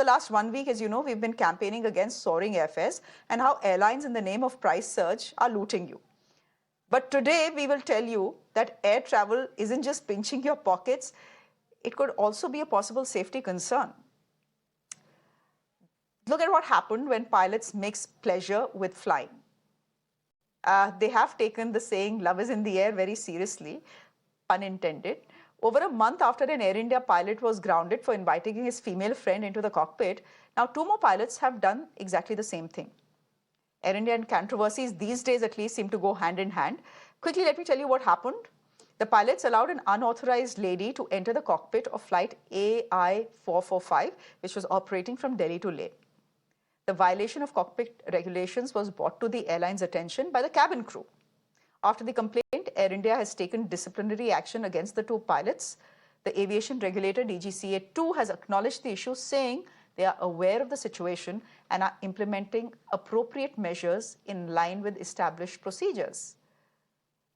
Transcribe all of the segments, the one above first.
the last 1 week, as you know, we've been campaigning against soaring airfares and how airlines in the name of price surge are looting you. But today we will tell you that air travel isn't just pinching your pockets, it could also be a possible safety concern. Look at what happened when pilots mix pleasure with flying. They have taken the saying, love is in the air, very seriously, pun intended. Over a month after an Air India pilot was grounded for inviting his female friend into the cockpit, now 2 more pilots have done exactly the same thing. Air India and controversies these days at least seem to go hand in hand. Quickly, let me tell you what happened. The pilots allowed an unauthorized lady to enter the cockpit of flight AI 445, which was operating from Delhi to Leh. The violation of cockpit regulations was brought to the airline's attention by the cabin crew. After the complaint, Air India has taken disciplinary action against the 2 pilots. The aviation regulator DGCA too has acknowledged the issue, saying they are aware of the situation and are implementing appropriate measures in line with established procedures.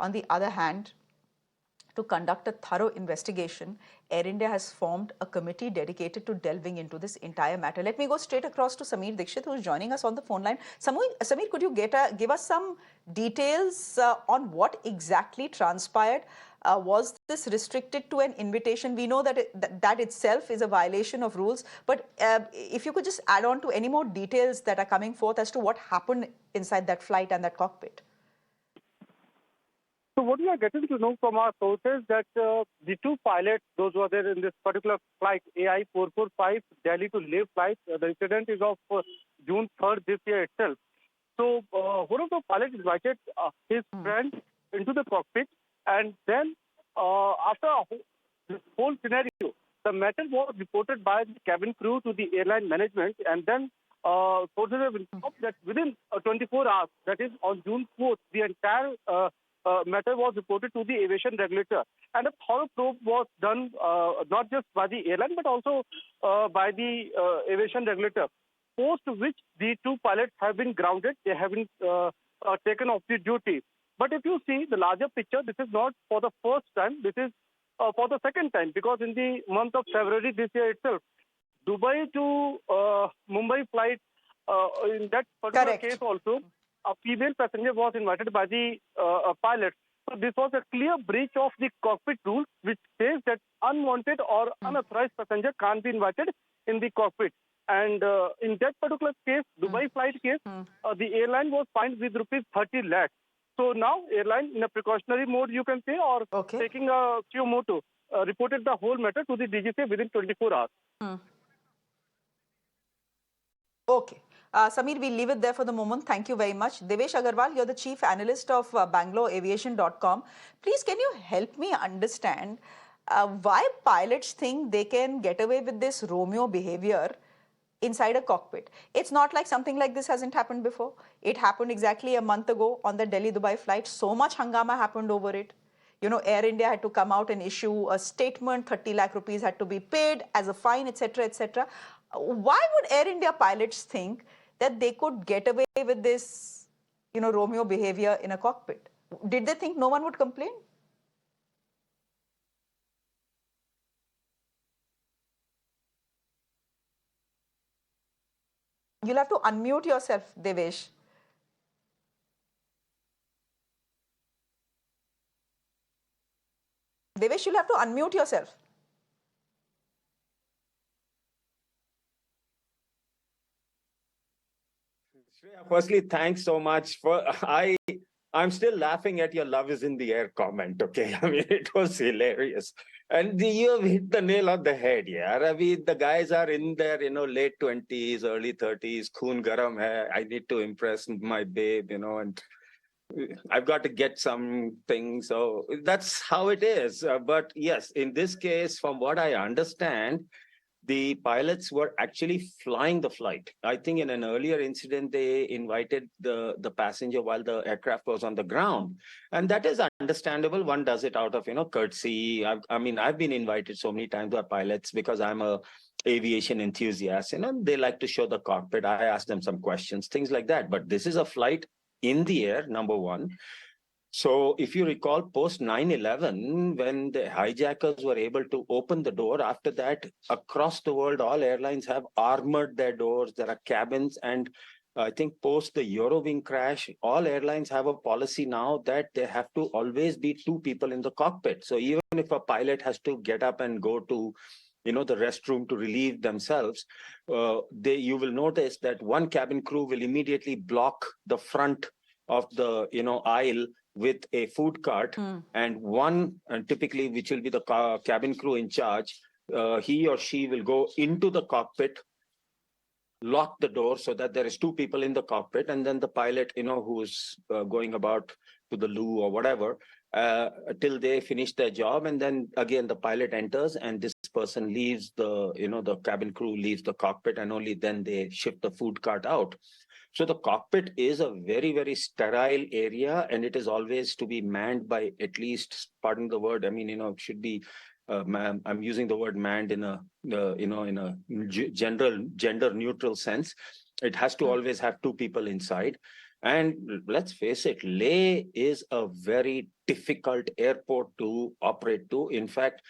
On the other hand, to conduct a thorough investigation, Air India has formed a committee dedicated to delving into this entire matter. Let me go straight across to Sameer Dixit, who is joining us on the phone line. Sameer, could you give us some details on what exactly transpired? Was this restricted to an invitation? We know that that itself is a violation of rules, but if you could just add on to any more details that are coming forth as to what happened inside that flight and that cockpit. So what we are getting to know from our sources that the 2 pilots, those who are there in this particular flight, AI 445, Delhi to Leh flight, the incident is of June 3rd this year itself. So one of the pilots invited his friend into the cockpit, and then after this whole scenario, the matter was reported by the cabin crew to the airline management, and then sources have informed that within 24 hours, that is on June 4th, the entire matter was reported to the aviation regulator, and a thorough probe was done not just by the airline but also by the aviation regulator, post which the 2 pilots have been grounded. They have been taken off the duty. But if you see the larger picture, this is not for the first time, this is for the second time, because in the month of February this year itself, Dubai to Mumbai flight, in that particular case also, a female passenger was invited by the pilot. So this was a clear breach of the cockpit rules, which says that unwanted or unauthorized passenger can't be invited in the cockpit. And in that particular case, Dubai flight case, the airline was fined with rupees 30 lakh. So now airline, in a precautionary mode, you can say, or taking a few more to reported the whole matter to the DGCA within 24 hours. Okay. Sameer, we'll leave it there for the moment. Thank you very much. Devesh Agarwal, you're the chief analyst of BangaloreAviation.com. Please, can you help me understand why pilots think they can get away with this Romeo behavior inside a cockpit? It's not like something like this hasn't happened before. It happened exactly a month ago on the Delhi-Dubai flight. So much hangama happened over it. You know, Air India had to come out and issue a statement, 30 lakh rupees had to be paid as a fine, etc., etc. Why would Air India pilots think that they could get away with this, you know, Romeo behavior in a cockpit? Did they think no one would complain? You'll have to unmute yourself, Devesh. Devesh, you'll have to unmute yourself. Shreya, firstly, thanks so much for I'm still laughing at your love is in the air comment, okay? I mean, it was hilarious. And you have hit the nail on the head, yeah. I mean, the guys are in their, you know, late 20s, early 30s, khoon garam hai. I need to impress my babe, you know, and I've got to get something. So that's how it is. But yes, in this case, from what I understand, the pilots were actually flying the flight. I think in an earlier incident, they invited the passenger while the aircraft was on the ground. And that is understandable. One does it out of, you know, courtesy. I mean, I've been invited so many times by pilots because I'm a aviation enthusiast, you know, they like to show the cockpit. I ask them some questions, things like that. But this is a flight in the air, number one. So if you recall, post 9/11, when the hijackers were able to open the door, after that, across the world, all airlines have armored their doors. There are cabins. And I think post the Eurowing crash, all airlines have a policy now that there have to always be two people in the cockpit. So even if a pilot has to get up and go to the restroom to relieve themselves, you will notice that one cabin crew will immediately block the front of the aisle with a food cart, and one, and typically which will be the cabin crew in charge, he or she will go into the cockpit, lock the door so that there is two people in the cockpit, and then the pilot, who's going about to the loo or whatever, till they finish their job, and then again the pilot enters, and this person leaves the cabin crew leaves the cockpit, and only then they shift the food cart out. So the cockpit is a very, very sterile area, and it is always to be manned by at least, pardon the word, I mean, it should be, I'm using the word manned in a, in a general gender neutral sense. It has to always have two people inside. And let's face it, Leh is a very difficult airport to operate to. In fact,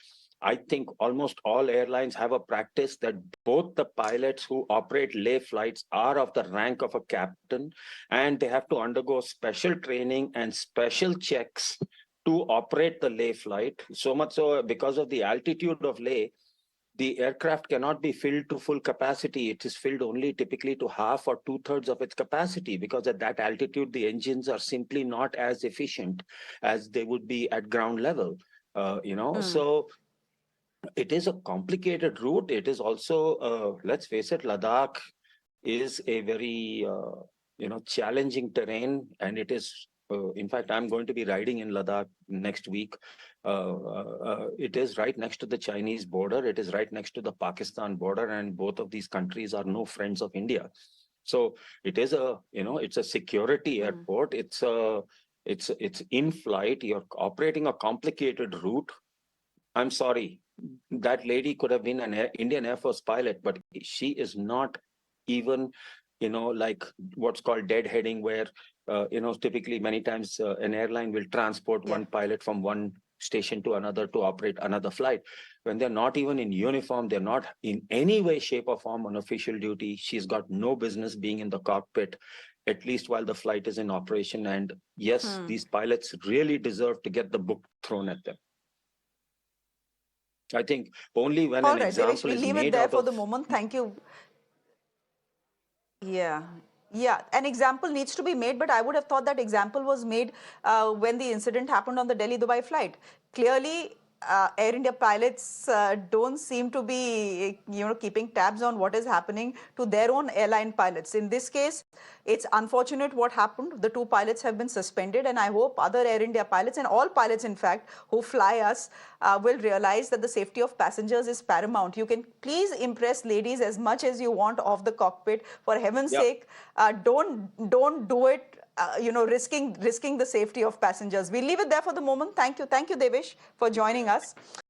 I think almost all airlines have a practice that both the pilots who operate Leh flights are of the rank of a captain, and they have to undergo special training and special checks to operate the Leh flight. So much so, because of the altitude of Leh, the aircraft cannot be filled to full capacity. It is filled only typically to half or 2/3 of its capacity, because at that altitude, the engines are simply not as efficient as they would be at ground level. So it is a complicated route. It is also, let's face it, Ladakh is a very, challenging terrain. And it is, in fact, I'm going to be riding in Ladakh next week. It is right next to the Chinese border. It is right next to the Pakistan border. And both of these countries are no friends of India. So it is it's a security airport. It's in flight. You're operating a complicated route. I'm sorry, that lady could have been an Indian Air Force pilot, but she is not even, like what's called deadheading, where, typically many times an airline will transport one pilot from one station to another to operate another flight. When they're not even in uniform, they're not in any way, shape, or form on official duty. She's got no business being in the cockpit, at least while the flight is in operation. And yes, these pilots really deserve to get the book thrown at them. I think only when All an right, example Devesh, we'll is leave made it there out for of... the moment. Thank you. Yeah. Yeah, an example needs to be made, but I would have thought that example was made when the incident happened on the Delhi-Dubai flight. Clearly, Air India pilots don't seem to be, keeping tabs on what is happening to their own airline pilots. In this case, it's unfortunate what happened. The two pilots have been suspended, and I hope other Air India pilots, and all pilots, in fact, who fly us, will realize that the safety of passengers is paramount. You can please impress ladies as much as you want off the cockpit. For heaven's sake, don't do it. Risking the safety of passengers. We'll leave it there for the moment. Thank you, Devesh, for joining us.